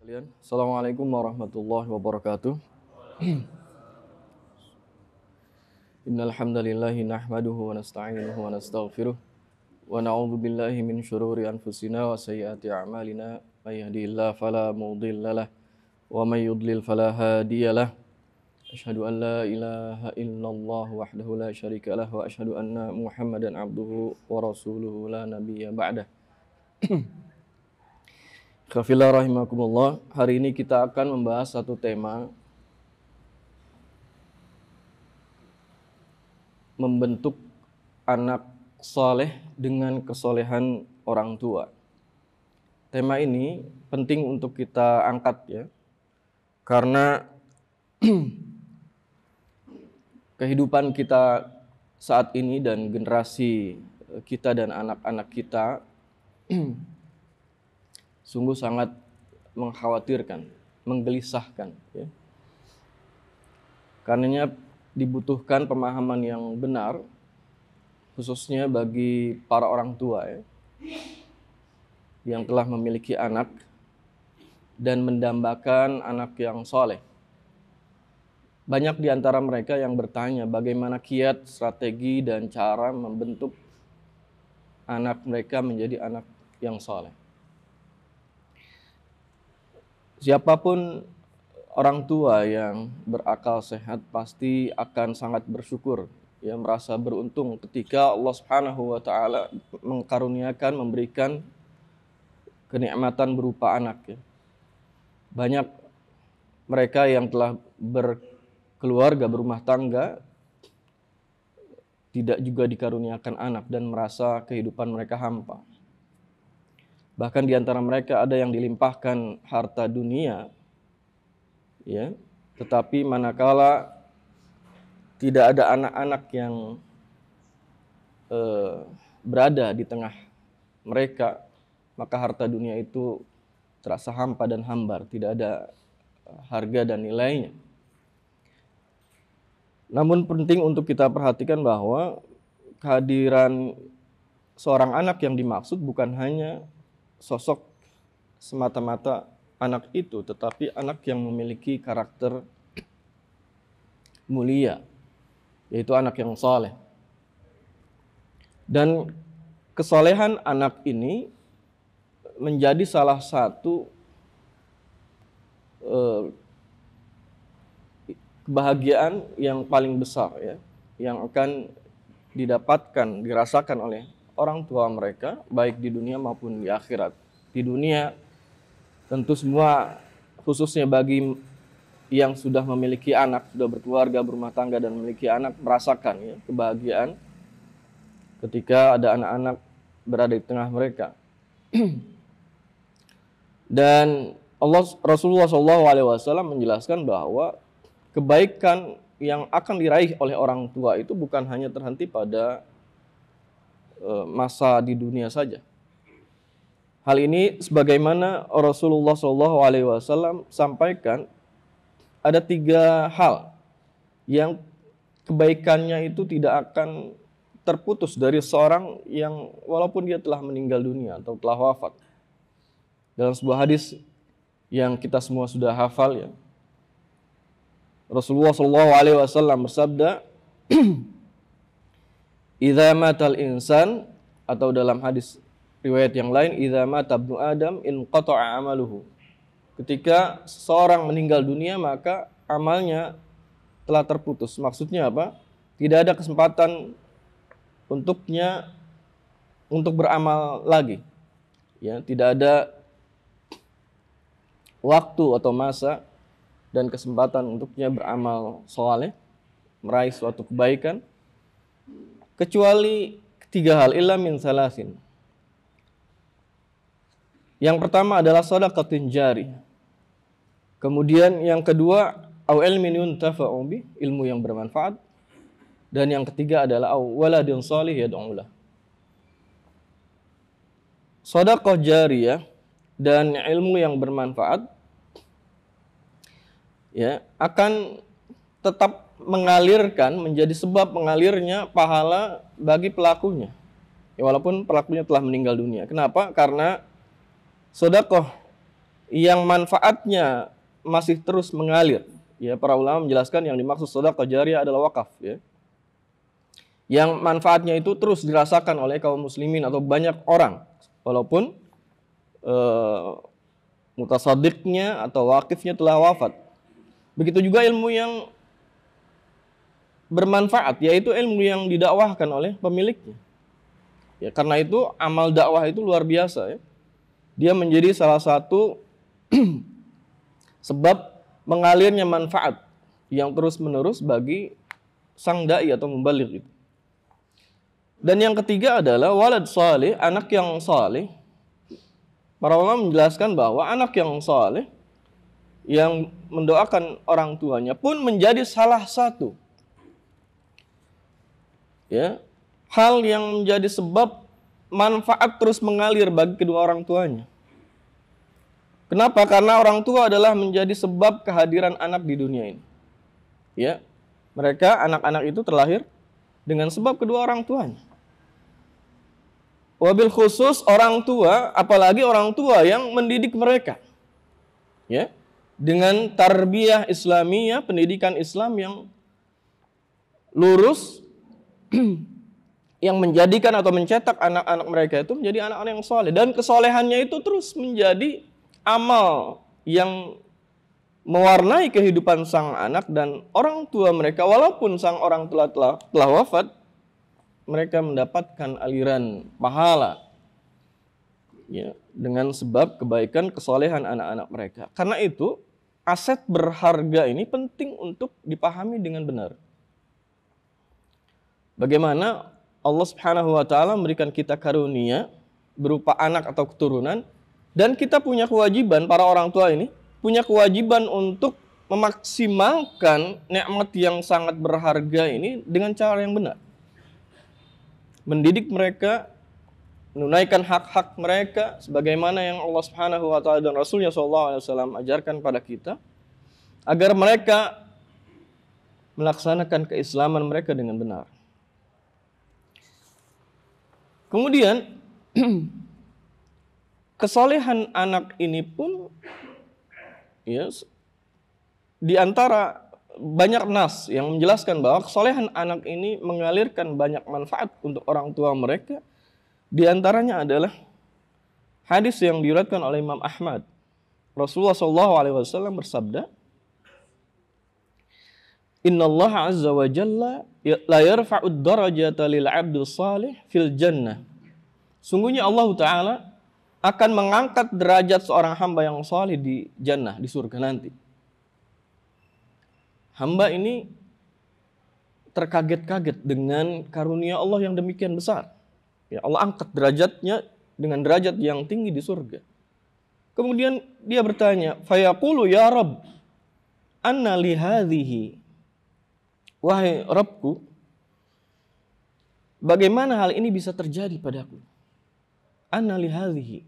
Kalian, Assalamualaikum warahmatullahi wabarakatuh. Innal hamdalillahi nahmaduhu wa nasta'inuhu wa nastaghfiruh wa na'udzu billahi min syururi anfusina wa sayyiati a'malina may yahdihillahu fala mudhillalah wa may yudlil fala hadiyalah. Asyhadu an la ilaha illallah wahdahu la syarikalah wa asyhadu anna Muhammadan abduhu wa rasuluhu la nabiyya ba'dah. Khafillah rahimakumullah. Hari ini kita akan membahas satu tema, membentuk anak soleh dengan kesolehan orang tua. Tema ini penting untuk kita angkat ya, karena kehidupan kita saat ini dan generasi kita dan anak-anak kita sungguh sangat mengkhawatirkan, menggelisahkan. Ya. Karenanya dibutuhkan pemahaman yang benar, khususnya bagi para orang tua ya, yang telah memiliki anak dan mendambakan anak yang soleh. Banyak di antara mereka yang bertanya bagaimana kiat, strategi, dan cara membentuk anak mereka menjadi anak yang soleh. Siapapun orang tua yang berakal sehat pasti akan sangat bersyukur, ya, merasa beruntung ketika Allah Subhanahu wa taala mengkaruniakan, memberikan kenikmatan berupa anak ya. Banyak mereka yang telah berkeluarga, berumah tangga tidak juga dikaruniakan anak dan merasa kehidupan mereka hampa. Bahkan di antara mereka ada yang dilimpahkan harta dunia, ya, tetapi manakala tidak ada anak-anak yang berada di tengah mereka, maka harta dunia itu terasa hampa dan hambar, tidak ada harga dan nilainya. Namun penting untuk kita perhatikan bahwa kehadiran seorang anak yang dimaksud bukan hanya sosok semata-mata anak itu, tetapi anak yang memiliki karakter mulia, yaitu anak yang soleh. Dan kesolehan anak ini menjadi salah satu kebahagiaan yang paling besar ya, yang akan didapatkan, dirasakan oleh orang tua mereka, baik di dunia maupun di akhirat. Di dunia tentu semua, khususnya bagi yang sudah memiliki anak, sudah berkeluarga, berumah tangga dan memiliki anak, merasakan ya, kebahagiaan ketika ada anak-anak berada di tengah mereka. Dan Rasulullah SAW menjelaskan bahwa kebaikan yang akan diraih oleh orang tua itu bukan hanya terhenti pada masa di dunia saja. Hal ini sebagaimana Rasulullah SAW sampaikan, ada 3 hal yang kebaikannya itu tidak akan terputus dari seorang yang walaupun dia telah meninggal dunia atau telah wafat. Dalam sebuah hadis yang kita semua sudah hafal ya, Rasulullah SAW bersabda, idza matal insan, atau dalam hadis riwayat yang lain, idza mata ibnu adam inqata'a amaluhu. Ketika seorang meninggal dunia maka amalnya telah terputus. Maksudnya apa? Tidak ada kesempatan untuknya untuk beramal lagi. Ya, tidak ada waktu atau masa dan kesempatan untuknya beramal saleh, meraih suatu kebaikan, kecuali 3 hal, illa min salasin. Yang pertama adalah shadaqatin jariyah. Kemudian yang kedua, au ilmin yuntafa'u bi, ilmu yang bermanfaat. Dan yang ketiga adalah au waladin shalih yad'u lah. Shadaqah jariyah dan ilmu yang bermanfaat ya akan tetap mengalirkan, menjadi sebab mengalirnya pahala bagi pelakunya. Ya, walaupun pelakunya telah meninggal dunia. Kenapa? Karena sedekah yang manfaatnya masih terus mengalir. Ya, para ulama menjelaskan yang dimaksud sedekah jariyah adalah wakaf, ya. Yang manfaatnya itu terus dirasakan oleh kaum muslimin atau banyak orang, walaupun mutasaddiqnya atau wakifnya telah wafat. Begitu juga ilmu yang bermanfaat, yaitu ilmu yang didakwahkan oleh pemiliknya. Ya, karena itu amal dakwah itu luar biasa, ya. Dia menjadi salah satu sebab mengalirnya manfaat yang terus-menerus bagi sang dai atau mubaligh itu. Dan yang ketiga adalah walad saleh, anak yang saleh. Para ulama menjelaskan bahwa anak yang saleh yang mendoakan orang tuanya pun menjadi salah satu, ya, hal yang menjadi sebab manfaat terus mengalir bagi kedua orang tuanya. Kenapa? Karena orang tua adalah menjadi sebab kehadiran anak di dunia ini. Ya, mereka anak-anak itu terlahir dengan sebab kedua orang tuanya. Wabil khusus orang tua, apalagi orang tua yang mendidik mereka, ya, dengan tarbiyah Islamiyah, pendidikan Islam yang lurus, yang menjadikan atau mencetak anak-anak mereka itu menjadi anak-anak yang soleh, dan kesolehannya itu terus menjadi amal yang mewarnai kehidupan sang anak dan orang tua mereka. Walaupun sang orang tua telah wafat, mereka mendapatkan aliran pahala, ya, dengan sebab kebaikan kesolehan anak-anak mereka. Karena itu aset berharga ini penting untuk dipahami dengan benar. Bagaimana Allah Subhanahu wa taala memberikan kita karunia berupa anak atau keturunan, dan kita punya kewajiban, para orang tua ini punya kewajiban untuk memaksimalkan nikmat yang sangat berharga ini dengan cara yang benar. Mendidik mereka, menunaikan hak-hak mereka sebagaimana yang Allah Subhanahu wa taala dan Rasulnya sallallahu alaihi wasallam ajarkan pada kita, agar mereka melaksanakan keislaman mereka dengan benar. Kemudian kesolehan anak ini pun, ya, di antara banyak nas yang menjelaskan bahwa kesolehan anak ini mengalirkan banyak manfaat untuk orang tua mereka. Di antaranya adalah hadis yang diriwayatkan oleh Imam Ahmad. Rasulullah SAW bersabda, Innallaha azza wa jalla la yarfa'ud darajata lil 'abdil salih fil jannah. Sungguhnya Allah Ta'ala akan mengangkat derajat seorang hamba yang salih di jannah, di surga nanti. Hamba ini terkaget-kaget dengan karunia Allah yang demikian besar. Ya, Allah angkat derajatnya dengan derajat yang tinggi di surga. Kemudian dia bertanya, fayaqulu ya Rabb, anna li hadhihi. Wahai Rabbku, bagaimana hal ini bisa terjadi padaku? Anna li hadhihi.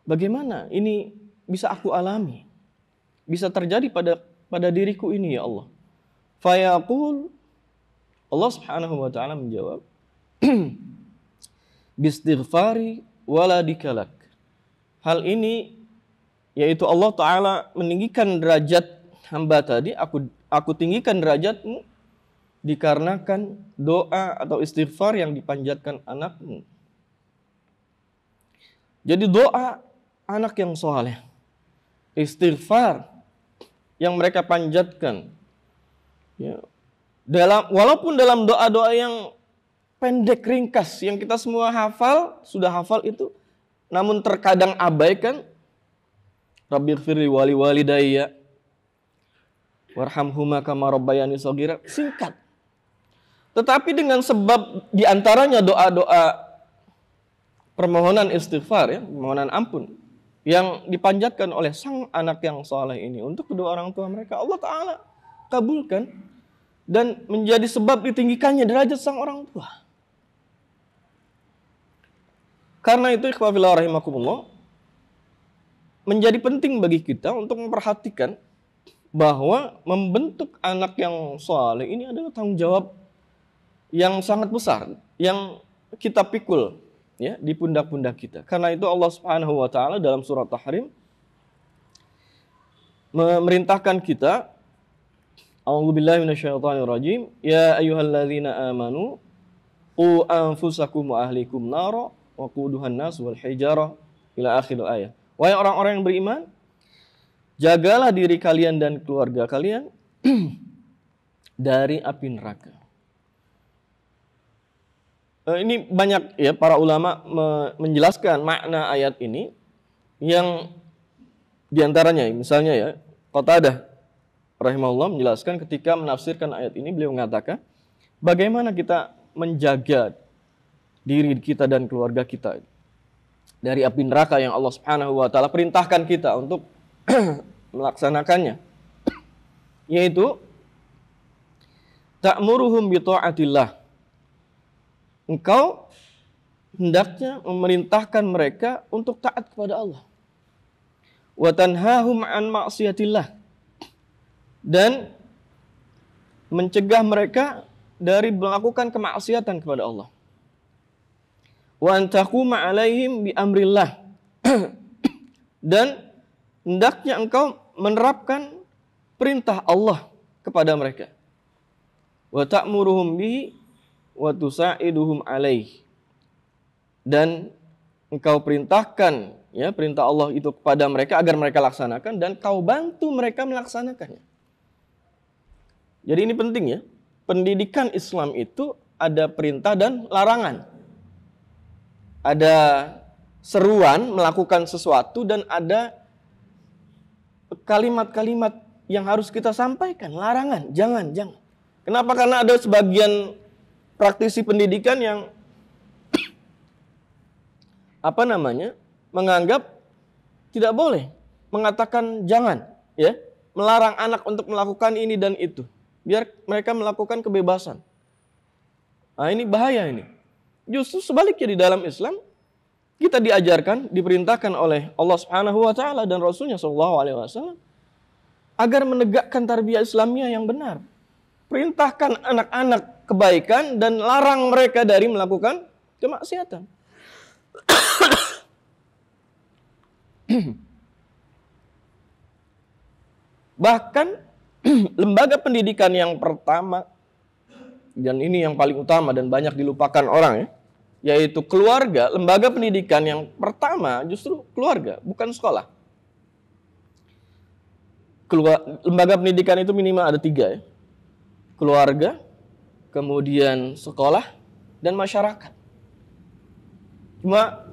Bagaimana ini bisa aku alami? Bisa terjadi pada diriku ini, ya Allah. Fayaqul, Allah Subhanahu wa taala menjawab, bistighfari waladikalak. Hal ini yaitu Allah Ta'ala meninggikan derajat hamba tadi, aku tinggikan derajatmu dikarenakan doa atau istighfar yang dipanjatkan anakmu. Jadi doa anak yang soleh, istighfar yang mereka panjatkan, ya, walaupun dalam doa-doa yang pendek ringkas yang kita semua sudah hafal itu, namun terkadang abaikan. Rabbighfirli wali walidayya warhamhuma kama rabbayani shaghira, singkat. Tetapi dengan sebab diantaranya doa-doa permohonan istighfar, ya, permohonan ampun yang dipanjatkan oleh sang anak yang saleh ini untuk kedua orang tua mereka, Allah Ta'ala kabulkan dan menjadi sebab ditinggikannya derajat sang orang tua. Karena itu ikhwah fillah rahimakumullah, menjadi penting bagi kita untuk memperhatikan bahwa membentuk anak yang saleh ini adalah tanggung jawab yang sangat besar yang kita pikul, ya, di pundak-pundak kita. Karena itu Allah Subhanahu wa taala dalam surat Tahrim memerintahkan kita, a'udzubillahi minasyaitonirrajim, ya ayyuhalladzina amanu qu anfusakum wa ahlikum nara wa quduhan nas wal hijarah ila akhir ayat. Wahai orang-orang yang beriman, jagalah diri kalian dan keluarga kalian dari api neraka. Ini banyak ya para ulama menjelaskan makna ayat ini, yang diantaranya misalnya ya Qatadah rahimahullah menjelaskan ketika menafsirkan ayat ini, beliau mengatakan bagaimana kita menjaga diri kita dan keluarga kita dari api neraka yang Allah Subhanahu wa taala perintahkan kita untuk melaksanakannya, yaitu ta'muruhum bi ta'atillah. Engkau hendaknya memerintahkan mereka untuk taat kepada Allah. Wa tanhahum an ma'siyatillah, dan mencegah mereka dari melakukan kemaksiatan kepada Allah. Wa an taquma 'alaihim bi amrillah, dan hendaknya engkau menerapkan perintah Allah kepada mereka. Wa ta'muruhum bihi wa tusa'iduhum 'alaihi, dan engkau perintahkan ya perintah Allah itu kepada mereka agar mereka laksanakan, dan kau bantu mereka melaksanakannya. Jadi ini penting ya. Pendidikan Islam itu ada perintah dan larangan. Ada seruan melakukan sesuatu dan ada kalimat-kalimat yang harus kita sampaikan, larangan, jangan. Kenapa? Karena ada sebagian praktisi pendidikan yang menganggap tidak boleh, mengatakan jangan, ya, melarang anak untuk melakukan ini dan itu, biar mereka melakukan kebebasan. Nah, ini bahaya ini. Justru sebaliknya di dalam Islam kita diajarkan, diperintahkan oleh Allah Subhanahu wa taala dan Rasulnya sallallahu alaihi wasallam agar menegakkan tarbiyah Islamiyah yang benar. Perintahkan anak-anak kebaikan dan larang mereka dari melakukan kemaksiatan. Bahkan lembaga pendidikan yang pertama, dan ini yang paling utama dan banyak dilupakan orang ya, yaitu keluarga. Lembaga pendidikan yang pertama justru keluarga, bukan sekolah. Lembaga pendidikan itu minimal ada 3 ya. Keluarga, kemudian sekolah, dan masyarakat. Cuma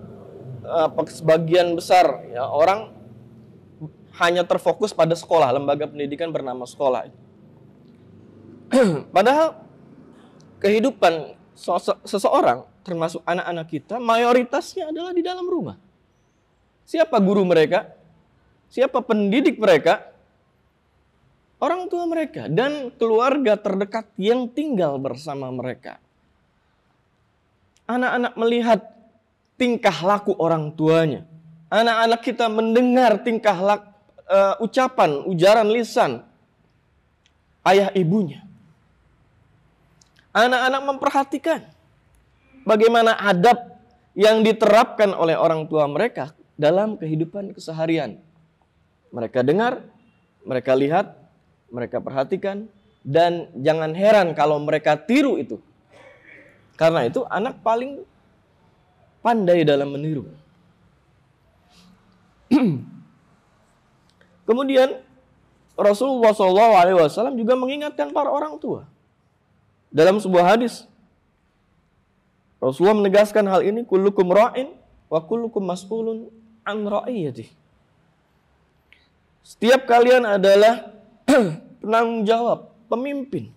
sebagian besar ya orang hanya terfokus pada sekolah, lembaga pendidikan bernama sekolah. Padahal kehidupan seseorang, termasuk anak-anak kita, mayoritasnya adalah di dalam rumah. Siapa guru mereka? Siapa pendidik mereka? Orang tua mereka dan keluarga terdekat yang tinggal bersama mereka. Anak-anak melihat tingkah laku orang tuanya. Anak-anak kita mendengar tingkah laku, ujaran lisan ayah ibunya. Anak-anak memperhatikan bagaimana adab yang diterapkan oleh orang tua mereka dalam kehidupan keseharian. Mereka dengar, mereka lihat, mereka perhatikan, dan jangan heran kalau mereka tiru itu. Karena itu anak paling pandai dalam meniru. Kemudian Rasulullah SAW juga mengingatkan para orang tua. Dalam sebuah hadis, Rasulullah menegaskan hal ini, kullukum ra'in wa kullukum mas'ulun an ra'iyatih. Setiap kalian adalah penanggung jawab, pemimpin.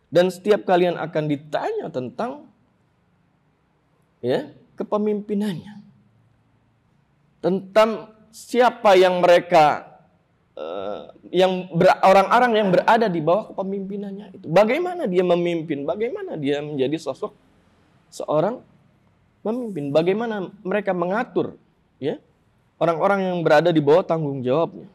Dan setiap kalian akan ditanya tentang ya, kepemimpinannya. Tentang siapa yang mereka orang-orang yang berada di bawah kepemimpinannya itu. Bagaimana dia memimpin? Bagaimana dia menjadi sosok seorang pemimpin? Bagaimana mereka mengatur ya orang-orang yang berada di bawah tanggung jawabnya?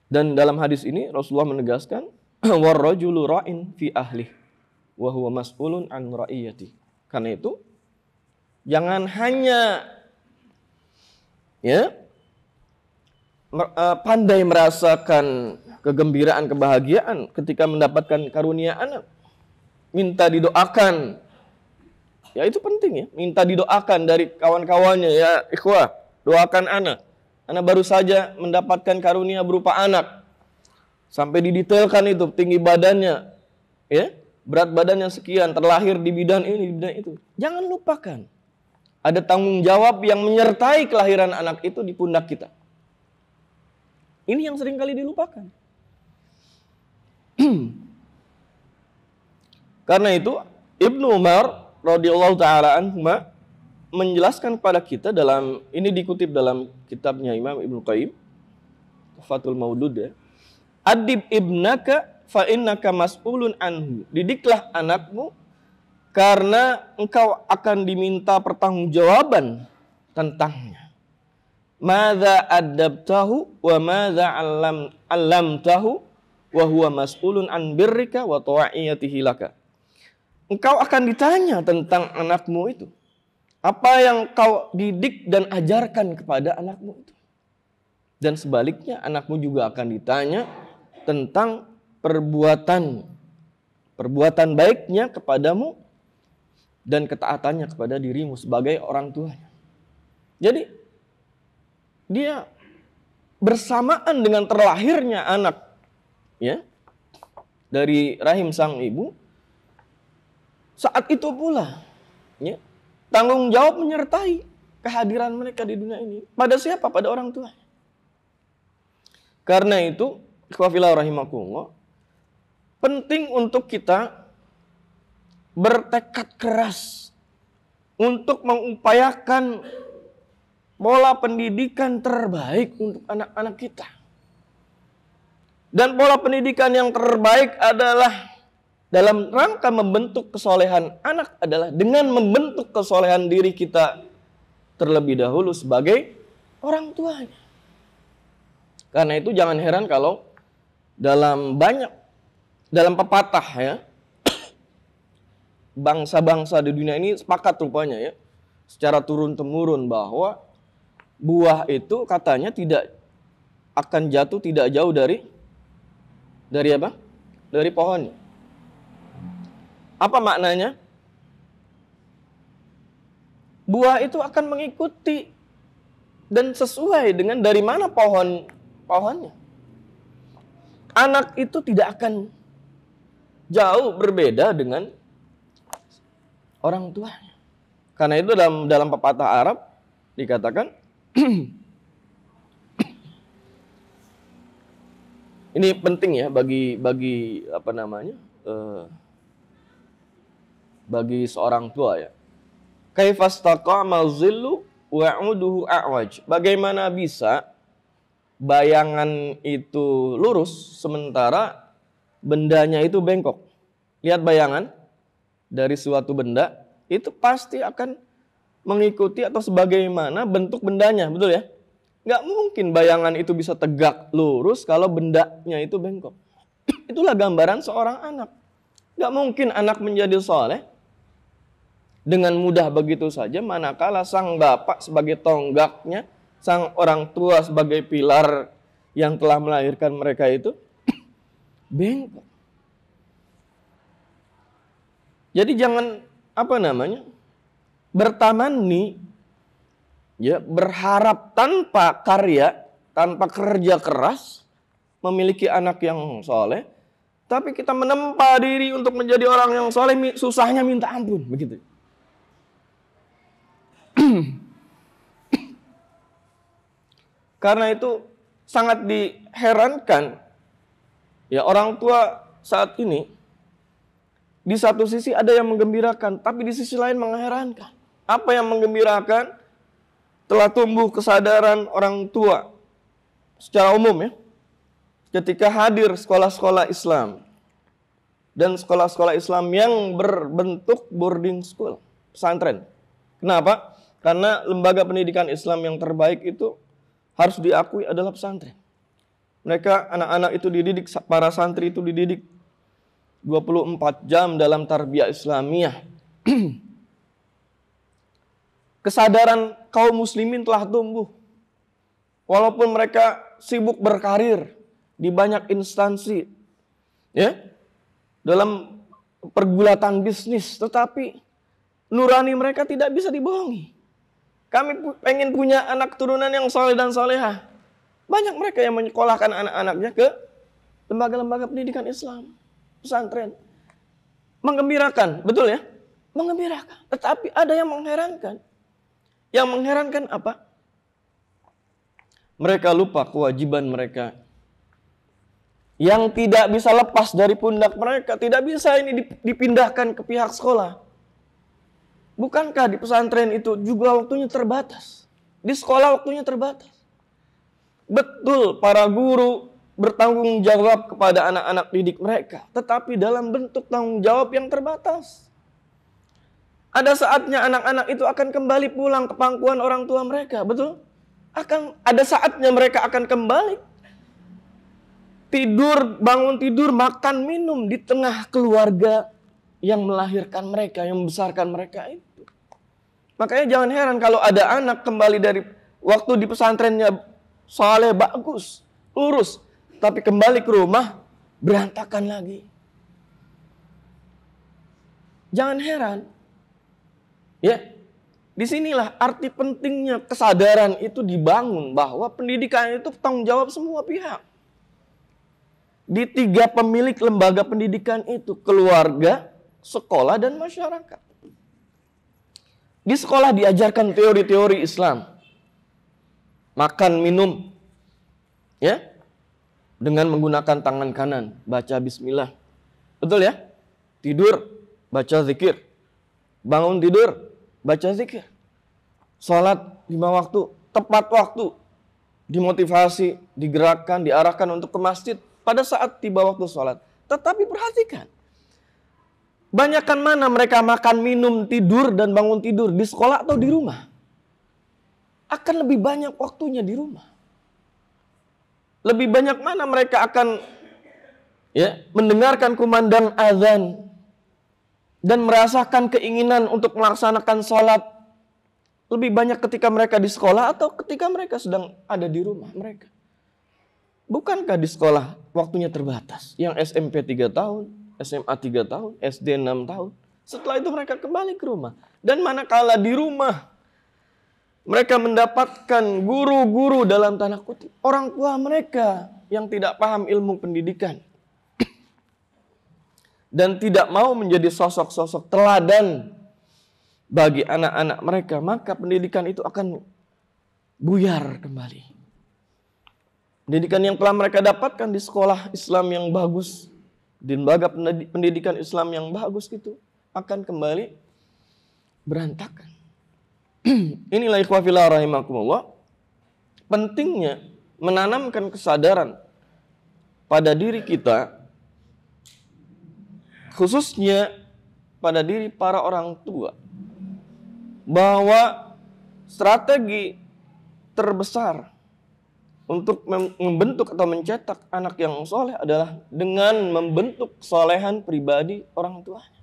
Dan dalam hadis ini Rasulullah menegaskan, warrajulu ra'in fi ahlih wa huwa mas'ulun an ra'iyati. Karena itu jangan hanya ya, pandai merasakan kegembiraan, kebahagiaan ketika mendapatkan karunia anak. Minta didoakan. Ya itu penting ya, minta didoakan dari kawan-kawannya, ya ikhwah, doakan anak. Anak baru saja mendapatkan karunia berupa anak. Sampai didetailkan itu, tinggi badannya, ya, berat badannya sekian, terlahir di bidang ini, di bidang itu. Jangan lupakan. Ada tanggung jawab yang menyertai kelahiran anak itu di pundak kita. Ini yang sering kali dilupakan. Karena itu Ibnu Umar radhiyallahu taala anhuma menjelaskan kepada kita dalam, ini dikutip dalam kitabnya Imam Ibnu Qayyim, Fathul Maudud ya. Adib ibnaka fa innaka mas'ulun anhu. Didiklah anakmu karena engkau akan diminta pertanggungjawaban tentangnya. Madza adabtahu wa madza allamtahu wa huwa mas'ulun an birrika wa ta'iyatihi laka. Engkau akan ditanya tentang anakmu itu. Apa yang kau didik dan ajarkan kepada anakmu itu. Dan sebaliknya anakmu juga akan ditanya tentang perbuatan baiknya kepadamu dan ketaatannya kepada dirimu sebagai orang tuanya. Jadi dia bersamaan dengan terlahirnya anak, ya, dari rahim sang ibu, saat itu pula, ya, tanggung jawab menyertai kehadiran mereka di dunia ini. Pada siapa? Pada orang tua. Karena itu, ikhwafillah rahimakumullah, penting untuk kita bertekad keras untuk mengupayakan pola pendidikan terbaik untuk anak-anak kita. Dan pola pendidikan yang terbaik adalah dalam rangka membentuk kesolehan anak adalah dengan membentuk kesolehan diri kita terlebih dahulu sebagai orang tuanya. Karena itu jangan heran kalau dalam pepatah ya, bangsa-bangsa di dunia ini sepakat rupanya ya, secara turun-temurun bahwa buah itu katanya tidak akan jatuh tidak jauh dari apa? Dari pohonnya. Apa maknanya? Buah itu akan mengikuti dan sesuai dengan dari mana pohonnya. Anak itu tidak akan jauh berbeda dengan orang tuanya. Karena itu dalam pepatah Arab dikatakan ini penting ya bagi apa namanya? Bagi seorang tua ya. Kaifastaqama zillu wa'uduhu a'waj. Bagaimana bisa bayangan itu lurus sementara bendanya itu bengkok? Lihat bayangan dari suatu benda itu pasti akan mengikuti atau sebagaimana bentuk bendanya, betul ya? Nggak mungkin bayangan itu bisa tegak lurus kalau bendanya itu bengkok. Itulah gambaran seorang anak. Nggak mungkin anak menjadi soleh dengan mudah begitu saja manakala sang bapak sebagai tonggaknya, sang orang tua sebagai pilar yang telah melahirkan mereka itu bengkok. Jadi jangan apa namanya? Bertamani ya, berharap tanpa karya, tanpa kerja keras memiliki anak yang soleh, tapi kita menempa diri untuk menjadi orang yang soleh, susahnya minta ampun begitu. Karena itu sangat diherankan ya, orang tua saat ini di satu sisi ada yang menggembirakan, tapi di sisi lain mengherankan. Apa yang menggembirakan? Telah tumbuh kesadaran orang tua secara umum ya, ketika hadir sekolah-sekolah Islam dan sekolah-sekolah Islam yang berbentuk boarding school, pesantren. Kenapa? Karena lembaga pendidikan Islam yang terbaik itu harus diakui adalah pesantren. Mereka, anak-anak itu dididik, para santri itu dididik 24 jam dalam tarbiyah Islamiyah. Kesadaran kaum muslimin telah tumbuh walaupun mereka sibuk berkarir di banyak instansi, ya, dalam pergulatan bisnis, tetapi nurani mereka tidak bisa dibohongi. Kami pengen punya anak turunan yang saleh dan salehah. Banyak mereka yang menyekolahkan anak-anaknya ke lembaga-lembaga pendidikan Islam, pesantren. Menggembirakan, betul ya? Menggembirakan. Tetapi ada yang mengherankan. Yang mengherankan apa? Mereka lupa kewajiban mereka. Yang tidak bisa lepas dari pundak mereka. Tidak bisa ini dipindahkan ke pihak sekolah. Bukankah di pesantren itu juga waktunya terbatas? Di sekolah waktunya terbatas. Betul, para guru bertanggung jawab kepada anak-anak didik mereka, tetapi dalam bentuk tanggung jawab yang terbatas. Ada saatnya anak-anak itu akan kembali pulang ke pangkuan orang tua mereka, betul? Ada saatnya mereka akan kembali tidur, bangun tidur, makan, minum di tengah keluarga yang melahirkan mereka, yang membesarkan mereka itu. Makanya jangan heran kalau ada anak kembali dari waktu di pesantrennya saleh, bagus, lurus, tapi kembali ke rumah berantakan lagi. Jangan heran. Ya, disinilah arti pentingnya kesadaran itu dibangun bahwa pendidikan itu tanggung jawab semua pihak. Di 3 pemilik lembaga pendidikan itu, keluarga, sekolah, dan masyarakat. Di sekolah diajarkan teori-teori Islam. Makan, minum, ya, dengan menggunakan tangan kanan, baca bismillah. Betul ya? Tidur, baca zikir. Bangun tidur, baca zikir. Salat 5 waktu, tepat waktu. Dimotivasi, digerakkan, diarahkan untuk ke masjid pada saat tiba waktu salat. Tetapi perhatikan, banyakkan mana mereka makan, minum, tidur, dan bangun tidur di sekolah atau di rumah? Akan lebih banyak waktunya di rumah. Lebih banyak mana mereka akan mendengarkan kumandang azan dan merasakan keinginan untuk melaksanakan sholat. Lebih banyak ketika mereka di sekolah atau ketika mereka sedang ada di rumah mereka. Bukankah di sekolah waktunya terbatas? Yang SMP 3 tahun, SMA 3 tahun, SD 6 tahun. Setelah itu mereka kembali ke rumah. Dan manakala di rumah mereka mendapatkan guru-guru dalam tanda kutip, orang tua mereka yang tidak paham ilmu pendidikan dan tidak mau menjadi sosok-sosok teladan bagi anak-anak mereka, maka pendidikan itu akan buyar kembali. Pendidikan yang telah mereka dapatkan di sekolah Islam yang bagus, di lembaga pendidikan Islam yang bagus itu akan kembali berantakan. Inilah ikhwah fillah rahimakumullah, pentingnya menanamkan kesadaran pada diri kita, khususnya pada diri para orang tua, bahwa strategi terbesar untuk membentuk atau mencetak anak yang soleh adalah dengan membentuk kesolehan pribadi orang tuanya.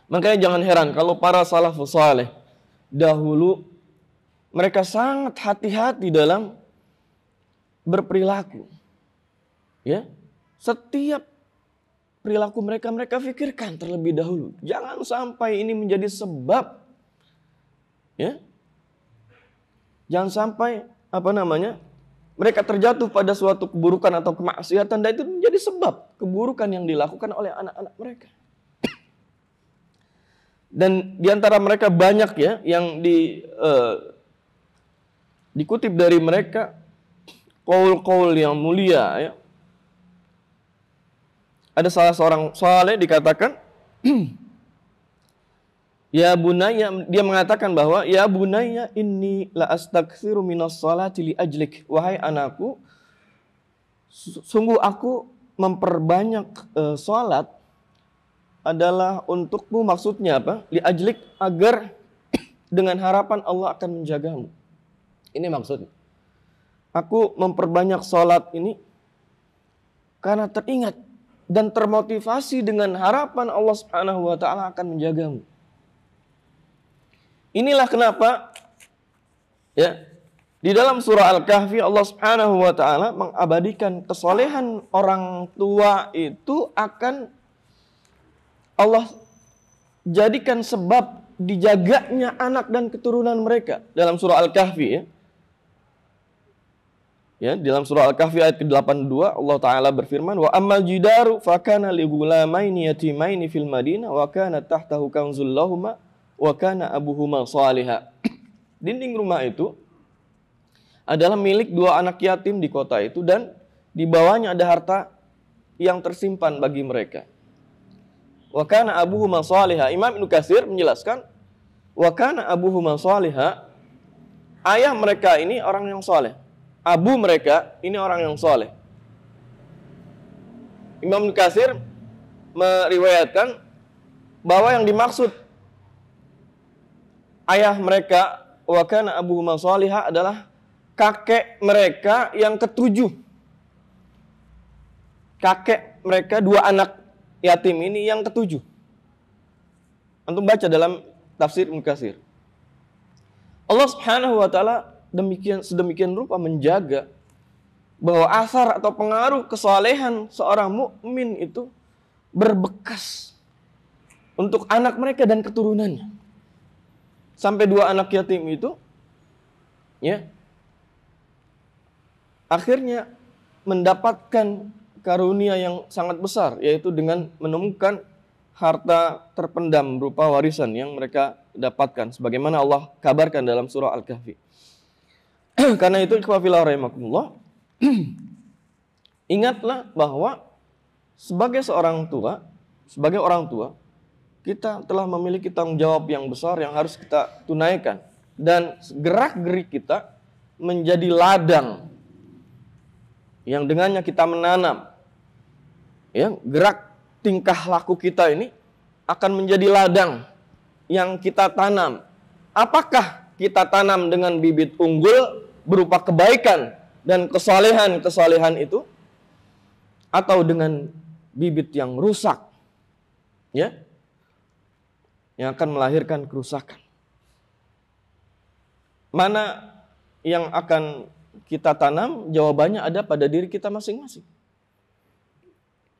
Makanya jangan heran kalau para salafus saleh dahulu mereka sangat hati-hati dalam berperilaku. Ya, setiap perilaku mereka pikirkan terlebih dahulu. Jangan sampai ini menjadi sebab, ya, jangan sampai mereka terjatuh pada suatu keburukan atau kemaksiatan dan itu menjadi sebab keburukan yang dilakukan oleh anak-anak mereka. Dan diantara mereka banyak ya yang dikutip dari mereka qaul-qaul yang mulia ya. Ada salah seorang saleh dikatakan ya bunayya, dia mengatakan bahwa ya bunayya inni la astaghfiru minas salati li ajlik, wahai anakku, sungguh aku memperbanyak salat adalah untukmu. Maksudnya apa? Li ajlik, agar dengan harapan Allah akan menjagamu. Ini maksudnya. Aku memperbanyak salat ini karena teringat dan termotivasi dengan harapan Allah Subhanahu wa taala akan menjagamu. Inilah kenapa ya Di dalam surah Al-Kahfi Allah Subhanahu wa taala mengabadikan kesolehan orang tua itu akan Allah jadikan sebab dijaganya anak dan keturunan mereka. Dalam surah Al-Kahfi ya. Ya, dalam surah Al-Kahfi ayat ke-82 Allah taala berfirman, "Wa ammal jidaru fakana li ghulamaini yatimaini fil Madinah wa kana tahtahu kanzul lahumā wa kana abuhuma shaliha." Dinding rumah itu adalah milik dua anak yatim di kota itu dan di bawahnya ada harta yang tersimpan bagi mereka. Wa kana abuhuma shaliha. Imam Ibnu Katsir menjelaskan, wa kana abuhuma shaliha, ayah mereka ini orang yang saleh. Abu mereka ini orang yang saleh. Imam Ibnu Katsir meriwayatkan bahwa yang dimaksud ayah mereka wa kana abuhuma shaliha adalah kakek mereka yang ketujuh. Kakek mereka dua anak yatim ini yang ketujuh. Antum baca dalam tafsir Ibnu Katsir. Allah Subhanahu wa taala sedemikian rupa menjaga bahwa asar atau pengaruh kesalehan seorang mukmin itu berbekas untuk anak mereka dan keturunannya. Sampai dua anak yatim itu ya akhirnya mendapatkan karunia yang sangat besar, yaitu dengan menemukan harta terpendam berupa warisan yang mereka dapatkan sebagaimana Allah kabarkan dalam surah Al-Kahfi. Karena itu ikhwah fillah rahimakumullah, ingatlah bahwa sebagai orang tua, kita telah memiliki tanggung jawab yang besar yang harus kita tunaikan, dan gerak-gerik kita menjadi ladang yang dengannya kita menanam. Ya, gerak tingkah laku kita ini akan menjadi ladang yang kita tanam. Apakah kita tanam dengan bibit unggul berupa kebaikan dan kesalehan itu, atau dengan bibit yang rusak, ya, yang akan melahirkan kerusakan? Mana yang akan kita tanam? Jawabannya ada pada diri kita masing-masing.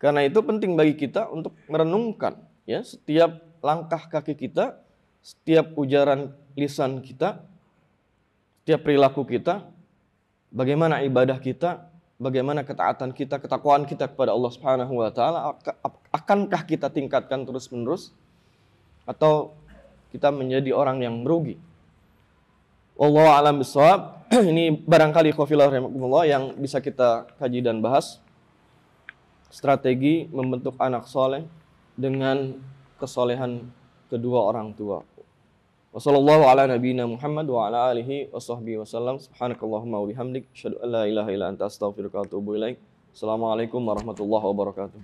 Karena itu penting bagi kita untuk merenungkan ya setiap langkah kaki kita, setiap ujaran lisan kita, setiap perilaku kita, bagaimana ibadah kita, bagaimana ketaatan kita, ketakwaan kita kepada Allah Subhanahu wa taala, akankah kita tingkatkan terus-menerus atau kita menjadi orang yang merugi? Wallahu a'lam bishawab. Ini barangkali khofillah rahimakumullah yang bisa kita kaji dan bahas. Strategi membentuk anak soleh dengan kesolehan kedua orang tua. Wassallallahu ala nabiyina Muhammad wa ala alihi washabbihi wasallam. Subhanakallahumma wa bihamdik, asyhadu an la ilaha illa anta astaghfiruka wa atubu ilaik. Assalamualaikum warahmatullahi wabarakatuh.